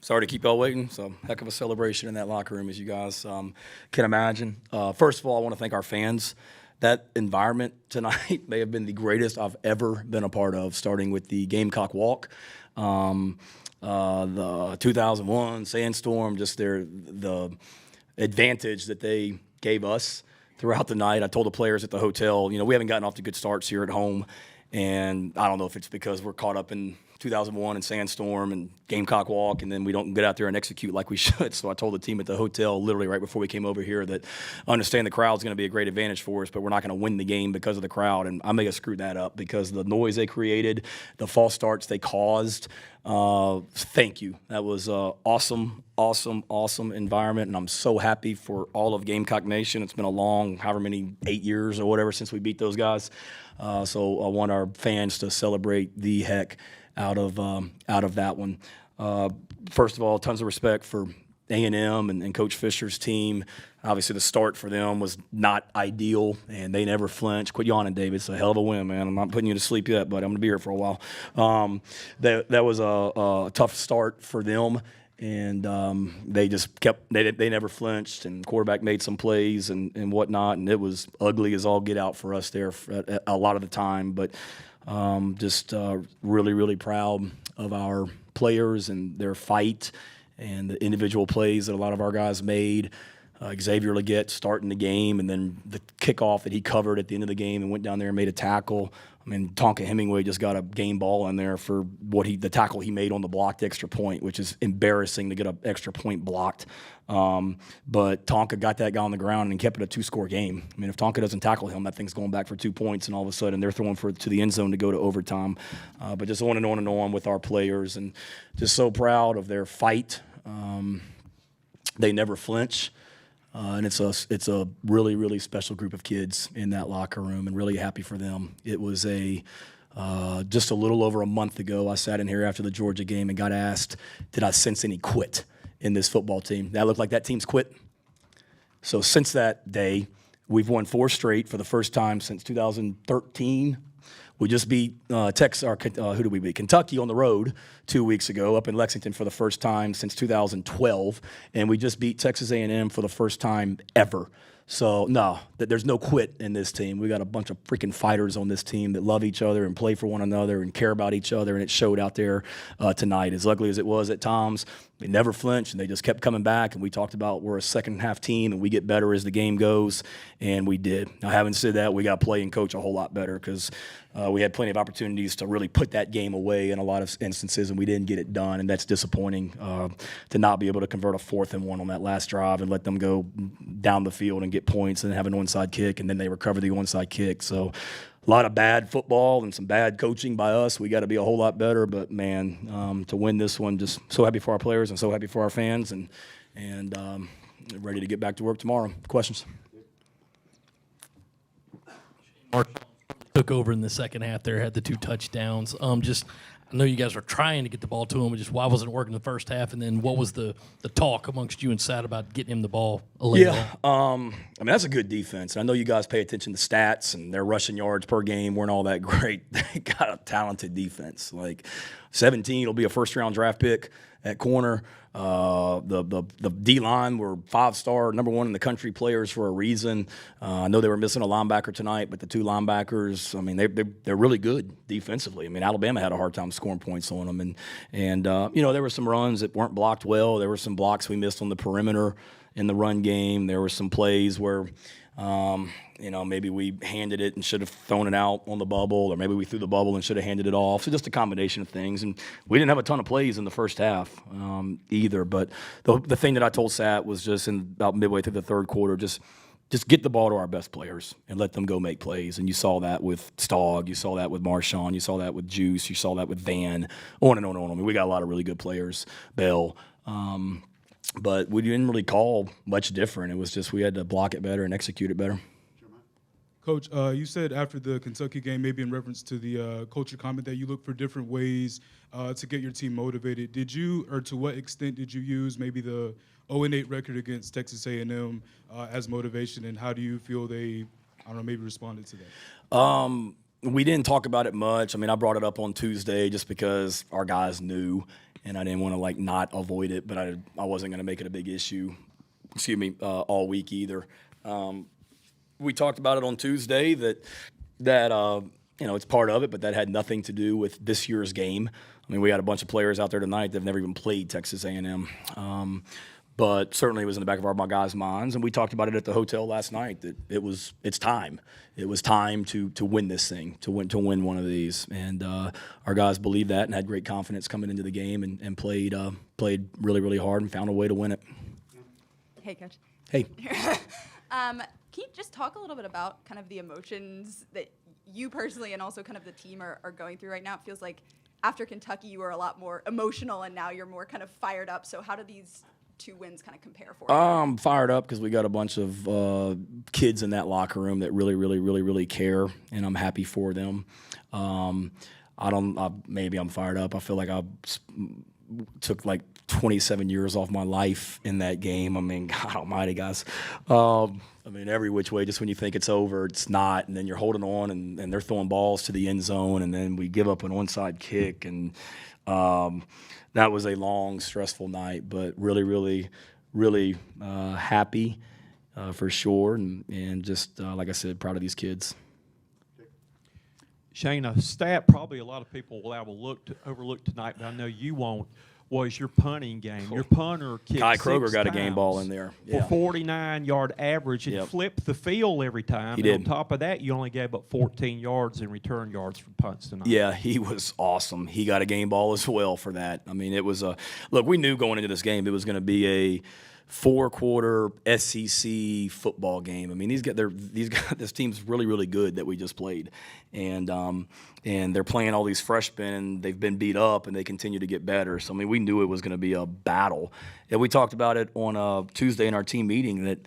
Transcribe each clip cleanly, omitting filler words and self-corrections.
Sorry to keep y'all waiting. So heck of a celebration in that locker room, as you guys can imagine. First of all, I want to thank our fans. That environment tonight may have been the greatest I've ever been a part of, starting with the Gamecock walk, the 2001 sandstorm, just the advantage that they gave us throughout the night. I told the players at the hotel, we haven't gotten off to good starts here at home, and I don't know if it's because we're caught up in 2001 and sandstorm and Gamecock walk, and then we don't get out there and execute like we should. So I told the team at the hotel literally right before we came over here that I understand the crowd's going to be a great advantage for us, but we're not going to win the game because of the crowd. And I may have screwed that up because the noise they created, the false starts they caused. Thank you. That was awesome environment, and I'm so happy for all of Gamecock Nation. It's been a long, however many, 8 years or whatever since we beat those guys. So I want our fans to celebrate the heck out of that one. First of all, tons of respect for A&M and Coach Fisher's team. Obviously, the start for them was not ideal, and they never flinched. Quit yawning, David. It's a hell of a win, man. I'm not putting you to sleep yet, but I'm going to be here for a while. That was a tough start for them, and they just kept – they never flinched, and quarterback made some plays and whatnot, and it was ugly as all get out for us there a lot of the time. But just really, really proud of our players and their fight and the individual plays that a lot of our guys made. Xavier Leggett starting the game, and then the kickoff that he covered at the end of the game and went down there and made a tackle. I mean, Tonka Hemingway just got a game ball in there for the tackle he made on the blocked extra point, which is embarrassing to get an extra point blocked. But Tonka got that guy on the ground and kept it a 2-score game. I mean, if Tonka doesn't tackle him, that thing's going back for 2 points, and all of a sudden they're throwing to the end zone to go to overtime. But just on and on and on with our players, and just so proud of their fight. They never flinch. And it's a really, really special group of kids in that locker room, and really happy for them. It was just a little over a month ago, I sat in here after the Georgia game and got asked, did I sense any quit in this football team? That looked like that team's quit. So since that day, we've won 4 straight for the first time since 2013. We just beat who did we beat? Kentucky on the road 2 weeks ago up in Lexington for the first time since 2012, and we just beat Texas A&M for the first time ever. So, no, there's no quit in this team. We got a bunch of freaking fighters on this team that love each other and play for one another and care about each other, and it showed out there tonight. As ugly as it was at times, they never flinched, and they just kept coming back, and we talked about we're a second-half team, and we get better as the game goes, and we did. Now, having said that, we got to play and coach a whole lot better because we had plenty of opportunities to really put that game away in a lot of instances, and we didn't get it done, and that's disappointing to not be able to convert a 4th and 1 on that last drive and let them go down the field and get points and have an onside kick, and then they recover the onside kick. So a lot of bad football and some bad coaching by us. We got to be a whole lot better, but, man, to win this one, just so happy for our players and so happy for our fans, and ready to get back to work tomorrow. Questions? Took over in the second half there, had the 2 touchdowns. I know you guys were trying to get the ball to him, but just why wasn't it working the first half? And then what was the talk amongst you and Sad about getting him the ball later on? I mean, that's a good defense. I know you guys pay attention to stats, and their rushing yards per game weren't all that great. They got a talented defense. Like 17 will be a first-round draft pick at corner. The D-line were 5-star, number 1 in the country players for a reason. I know they were missing a linebacker tonight, but the 2 linebackers, I mean, they're really good defensively. I mean, Alabama had a hard time scoring points on them. And there were some runs that weren't blocked well. There were some blocks we missed on the perimeter in the run game. There were some plays where maybe we handed it and should have thrown it out on the bubble, or maybe we threw the bubble and should have handed it off. So just a combination of things. And we didn't have a ton of plays in the first half either. But the thing that I told Sat was just in about midway through the third quarter, just get the ball to our best players and let them go make plays. And you saw that with Stogg. You saw that with Marshawn. You saw that with Juice. You saw that with Van. On and on and on. I mean, we got a lot of really good players. Bell. But we didn't really call much different. It was just we had to block it better and execute it better. Coach, you said after the Kentucky game, maybe in reference to the culture comment, that you look for different ways to get your team motivated. Did you, or to what extent did you use maybe the 0-8 record against Texas A&M as motivation, and how do you feel they, maybe responded to that? We didn't talk about it much. I mean, I brought it up on Tuesday just because our guys knew, and I didn't want to like not avoid it, but I wasn't going to make it a big issue. All week either. We talked about it on Tuesday that it's part of it, but that had nothing to do with this year's game. I mean, we had a bunch of players out there tonight that have never even played Texas A&M. But certainly it was in the back of my guys' minds, and we talked about it at the hotel last night that it's time. It was time to win this thing, to win one of these, and our guys believed that and had great confidence coming into the game and played really, really hard and found a way to win it. Hey, Coach. Hey. Can you just talk a little bit about kind of the emotions that you personally and also kind of the team are going through right now? It feels like after Kentucky you were a lot more emotional and now you're more kind of fired up. So how do these two wins kind of compare for you? I'm fired up because we got a bunch of kids in that locker room that really, really, really, really care, and I'm happy for them. Maybe I'm fired up. I feel like I took like 27 years off my life in that game. I mean, God almighty, guys. I mean, every which way, just when you think it's over, it's not, and then you're holding on, and they're throwing balls to the end zone, and then we give up an onside kick, and that was a long, stressful night, but really, really, really happy for sure, and just, like I said, proud of these kids. Shane, a stat probably a lot of people will overlook tonight, but I know you won't, was your punting game. Your punter kicked Kai Kroger 6 got a game times ball in there. for 49-yard average and flipped the field every time. He and did. On top of that, you only gave up 14 yards in return yards from punts tonight. Yeah, he was awesome. He got a game ball as well for that. I mean, it was look, we knew going into this game it was going to be a 4-quarter SEC football game. I mean, this team's really, really good that we just played, and they're playing all these freshmen, and they've been beat up, and they continue to get better. So I mean, we knew it was going to be a battle, and we talked about it on Tuesday in our team meeting that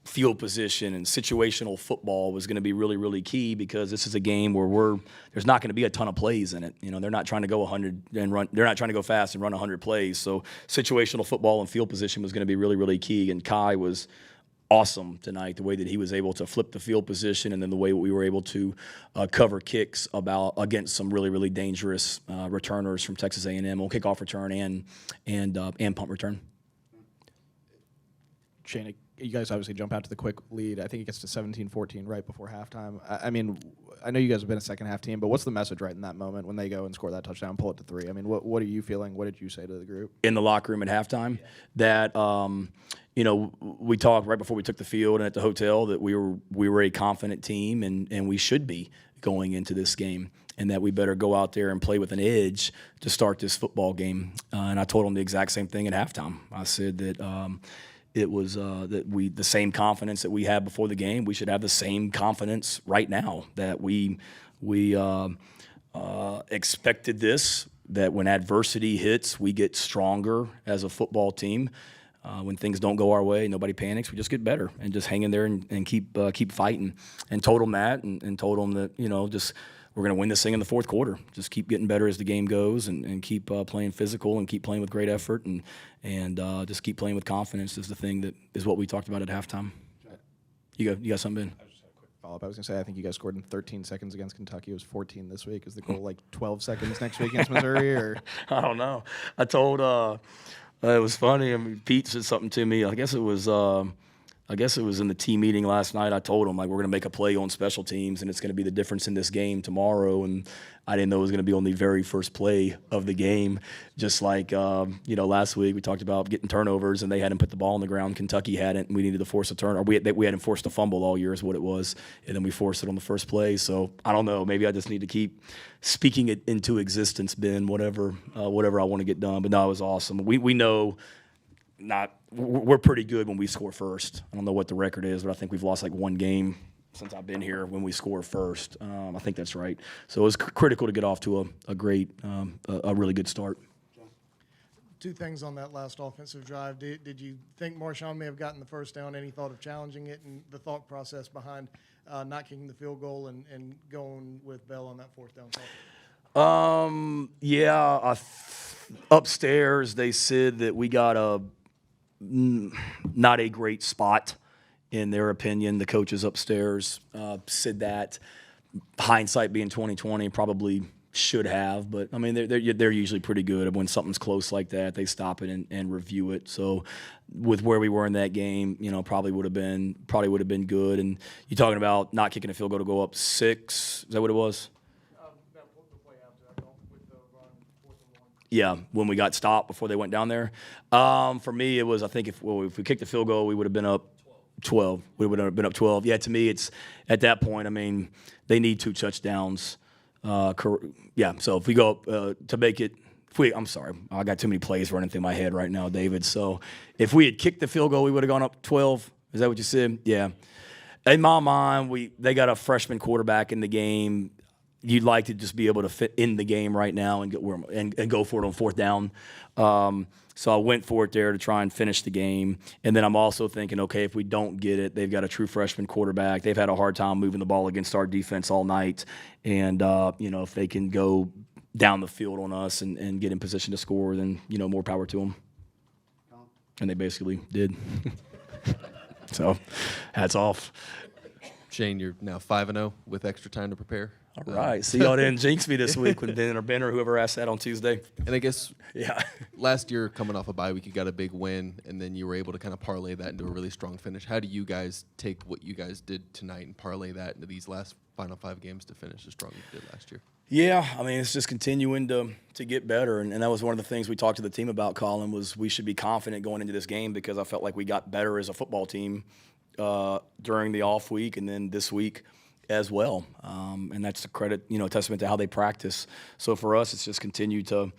field position and situational football was going to be really, really key because this is a game where there's not going to be a ton of plays in it. They're not trying to go 100 and run. They're not trying to go fast and run 100 plays. So situational football and field position was going to be really, really key. And Kai was awesome tonight, the way that he was able to flip the field position and then the way we were able to cover kicks against some really, really dangerous returners from Texas A&M on kickoff return and punt return. Shane, you guys obviously jump out to the quick lead. I think it gets to 17-14 right before halftime. I mean, I know you guys have been a second-half team, but what's the message right in that moment when they go and score that touchdown, pull it to 3? I mean, what are you feeling? What did you say to the group? In the locker room at halftime, that we talked right before we took the field and at the hotel that we were a confident team and we should be going into this game, and that we better go out there and play with an edge to start this football game. And I told them the exact same thing at halftime. I said that it was the same confidence that we had before the game. We should have the same confidence right now that we expected this. That when adversity hits, we get stronger as a football team. When things don't go our way, nobody panics. We just get better and just hang in there and keep fighting. And told them that, and told them that just we're going to win this thing in the fourth quarter. Just keep getting better as the game goes, and keep playing physical and keep playing with great effort, and just keep playing with confidence is the thing that is what we talked about at halftime. You got something, Ben? I just had a quick follow-up. I was going to say, I think you guys scored in 13 seconds against Kentucky. It was 14 this week. Is the goal like 12 seconds next week against Missouri? Or I don't know. I told it was funny. I mean, Pete said something to me. I guess it was in the team meeting last night. I told him, we're going to make a play on special teams, and it's going to be the difference in this game tomorrow. And I didn't know it was going to be on the very first play of the game. Just like, last week we talked about getting turnovers, and they hadn't put the ball on the ground. Kentucky hadn't, and we needed to force a turnover. We hadn't forced a fumble all year is what it was, and then we forced it on the first play. So I don't know. Maybe I just need to keep speaking it into existence, Ben, whatever I want to get done. But no, it was awesome. We know we're pretty good when we score first. I don't know what the record is, but I think we've lost like one game since I've been here when we score first. I think that's right. So it was critical to get off to a great, a really good start. Two things on that last offensive drive. Did you think Marshawn may have gotten the first down? Any thought of challenging it, and the thought process behind not kicking the field goal and going with Bell on that fourth down call? Upstairs they said that we got not a great spot, in their opinion. The coaches upstairs said that. Hindsight being 2020, probably should have, but I mean they're usually pretty good when something's close like that. They stop it and review it. So with where we were in that game, probably would have been good. And you're talking about not kicking a field goal to go up 6. Is that what it was? Yeah, when we got stopped before they went down there. For me, it was, I think if we kicked the field goal, we would have been up 12. We would have been up 12. Yeah, to me, it's at that point, I mean, they need 2 touchdowns. Yeah, so if we go up to make it, I'm sorry, I got too many plays running through my head right now, David. So if we had kicked the field goal, we would have gone up 12. Is that what you said? Yeah. In my mind, they got a freshman quarterback in the game. You'd like to just be able to fit in the game right now and go for it on 4th down. So I went for it there to try and finish the game. And then I'm also thinking, okay, if we don't get it, they've got a true freshman quarterback. They've had a hard time moving the ball against our defense all night. And, if they can go down the field on us and get in position to score, then, more power to them. And they basically did. So hats off. Shane, you're now 5-0 with extra time to prepare. All right. See, y'all didn't jinx me this week with Ben or Ben or whoever asked that on Tuesday. And I guess Yeah. last year, coming off a bye week, you got a big win, and then you were able to kind of parlay that into a really strong finish. How do you guys take what you guys did tonight and parlay that into these last final 5 games to finish as strong as you did last year? Yeah, I mean, it's just continuing to get better. And that was one of the things we talked to the team about, Colin, was we should be confident going into this game because I felt like we got better as a football team during the off week and then this week as well. And that's a credit, testament to how they practice. So for us, it's just continue to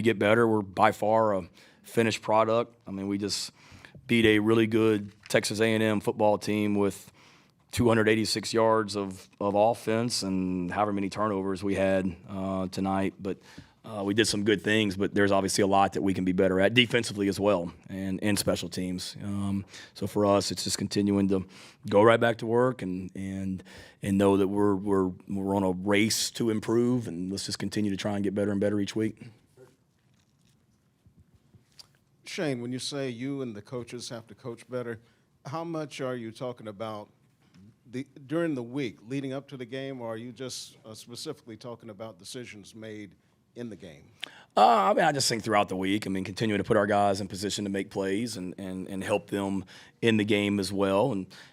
get better. We're by far a finished product. I mean, we just beat a really good Texas A&M football team with 286 yards of offense and however many turnovers we had tonight. But we did some good things, but there's obviously a lot that we can be better at defensively as well and special teams. So for us, it's just continuing to go right back to work and know that we're on a race to improve, and let's just continue to try and get better and better each week. Shane, when you say you and the coaches have to coach better, how much are you talking about during the week leading up to the game, or are you just specifically talking about decisions made in the game? I mean, I just think throughout the week, continuing to put our guys in position to make plays and help them in the game as well.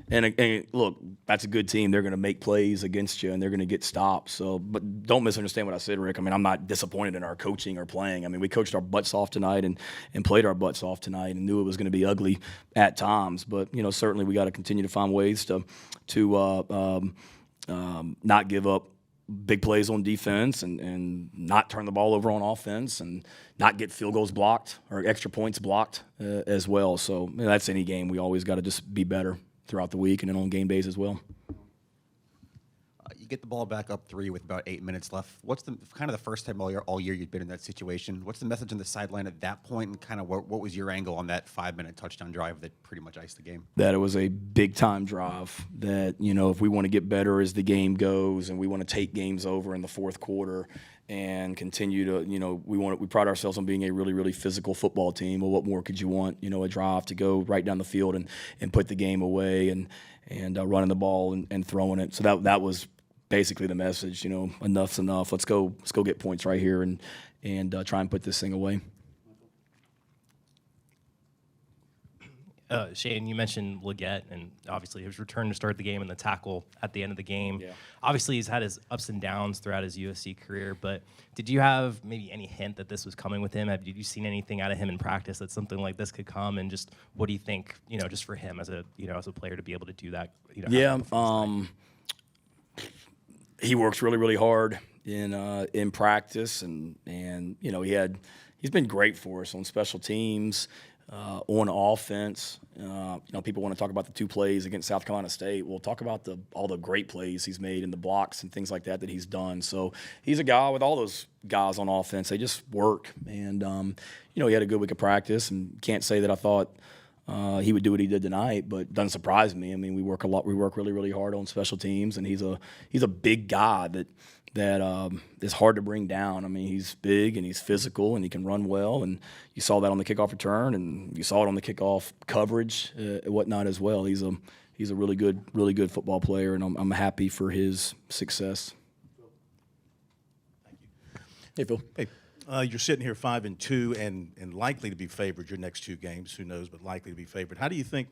And look, that's a good team. They're going to make plays against you, and they're going to get stops. So, but don't misunderstand what I said, Rick. I'm not disappointed in our coaching or playing. We coached our butts off tonight and played our butts off tonight and knew it was going to be ugly at times. But, certainly we got to continue to find ways to not give up big plays on defense and not turn the ball over on offense and not get field goals blocked or extra points blocked as well. So that's any game. We always got to just be better throughout the week and then on game days as well. You get the ball back up 3 with about 8 minutes left. What's the kind of the first time all year you'd been in that situation? What's the message on the sideline at that point, and kind of what was your angle on that 5-minute touchdown drive that pretty much iced the game? That it was a big-time drive that, if we want to get better as the game goes and we want to take games over in the fourth quarter and continue to, we pride ourselves on being a really, really physical football team. Well, what more could you want? A drive to go right down the field and put the game away and running the ball and throwing it. So that was basically the message, enough's enough. Let's go get points right here and try and put this thing away. Shane, you mentioned Leggett and obviously his return to start the game and the tackle at the end of the game. Yeah. Obviously, he's had his ups and downs throughout his USC career, but did you have maybe any hint that this was coming with him? Did you seen anything out of him in practice that something like this could come? And just what do you think, just for him as a player to be able to do that? Yeah. He works really, really hard in practice, and he's been great for us on special teams, on offense. People want to talk about the 2 plays against South Carolina State. We'll talk about all the great plays he's made and the blocks and things like that he's done. So he's a guy with all those guys on offense. They just work, and he had a good week of practice, and can't say that I thought he would do what he did tonight, but doesn't surprise me. We work a lot. We work really, really hard on special teams, and he's a big guy that is hard to bring down. He's big and he's physical and he can run well, and you saw that on the kickoff return, and you saw it on the kickoff coverage and whatnot as well. He's a really good football player, and I'm happy for his success. Thank you. Hey, Phil. Hey, you're sitting here 5-2 and likely to be favored your next 2 games. Who knows, but likely to be favored. How do you think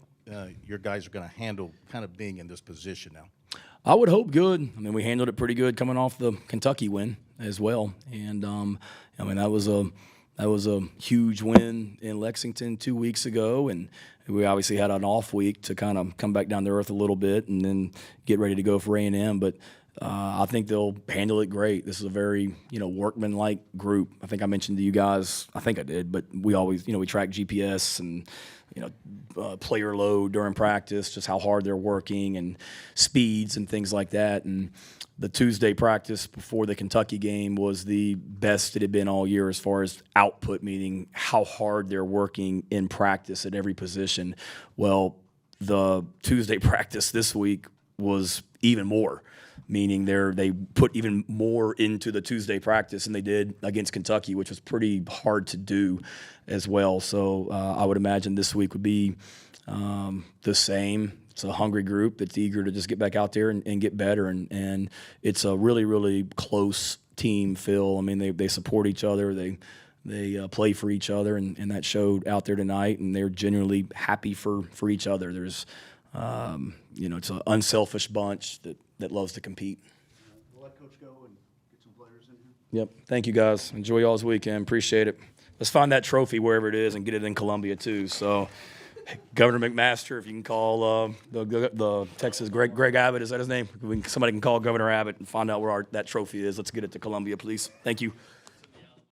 your guys are going to handle kind of being in this position now? I would hope good. I mean, we handled it pretty good coming off the Kentucky win as well, and I mean that was a huge win in Lexington 2 weeks ago, and we obviously had an off week to kind of come back down to earth a little bit and then get ready to go for A&M. But I think they'll handle it great. This is a very workman-like group. I think I mentioned to you guys. I think I did, but we always we track GPS and player load during practice, just how hard they're working and speeds and things like that. And the Tuesday practice before the Kentucky game was the best it had been all year as far as output, meaning how hard they're working in practice at every position. Well, the Tuesday practice this week was even more, meaning they put even more into the Tuesday practice than they did against Kentucky, which was pretty hard to do as well. So I would imagine this week would be the same. It's a hungry group that's eager to just get back out there and get better. And it's a really, really close team, Phil. I mean, they support each other. They play for each other, and that showed out there tonight. And they're genuinely happy for each other. There's, it's an unselfish bunch that loves to compete. We'll let Coach go and get some players in here. Yep. Thank you, guys. Enjoy y'all's weekend. Appreciate it. Let's find that trophy wherever it is and get it in Columbia, too. So, Governor McMaster, if you can call the Texas Greg Abbott, is that his name? Somebody can call Governor Abbott and find out where that trophy is. Let's get it to Columbia, please. Thank you.